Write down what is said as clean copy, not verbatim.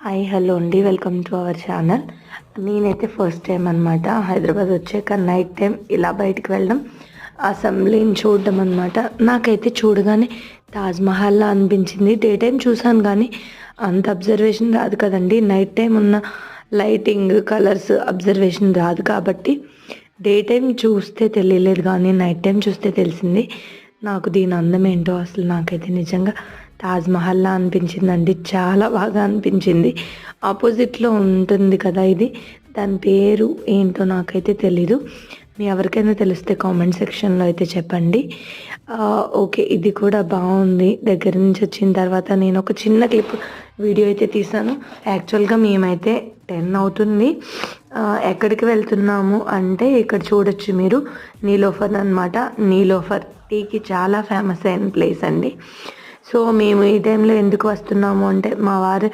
Hi hello అండి, welcome to our channel. నేనైతే first time అనమాట హైదరాబాద్ వచ్చాక నైట్ టైం ఇలా బయటికి వెళ్ళడం, అసెంబ్లీని చూడడం అనమాట. నాకైతే చూడగానే తాజ్మహల్లా అనిపించింది. డే టైం చూసాను కానీ అంత అబ్జర్వేషన్ రాదు కదండి. నైట్ టైం ఉన్న లైటింగ్ కలర్స్ అబ్జర్వేషన్ రాదు కాబట్టి డే టైం చూస్తే తెలియలేదు, కానీ నైట్ టైం చూస్తే తెలిసింది. నాకు దీని అందం ఏంటో అసలు నాకైతే నిజంగా తాజ్మహల్లా అనిపించిందండి. చాలా బాగా అనిపించింది. ఆపోజిట్లో ఉంటుంది కదా ఇది, దాని పేరు ఏంటో నాకైతే తెలీదు. మీ ఎవరికైనా తెలిస్తే కామెంట్ సెక్షన్లో అయితే చెప్పండి. ఓకే, ఇది కూడా బాగుంది. దగ్గర నుంచి వచ్చిన తర్వాత నేను ఒక చిన్న క్లిప్ వీడియో అయితే తీసాను. యాక్చువల్గా మేమైతే 10 అవుతుంది. ఎక్కడికి వెళ్తున్నాము అంటే ఇక్కడ చూడొచ్చు మీరు, నీలోఫర్ అనమాట. నీలోఫర్ టీకి చాలా ఫేమస్ అయిన ప్లేస్ అండి. సో మేము ఈ టైంలో ఎందుకు వస్తున్నాము అంటే మా వారు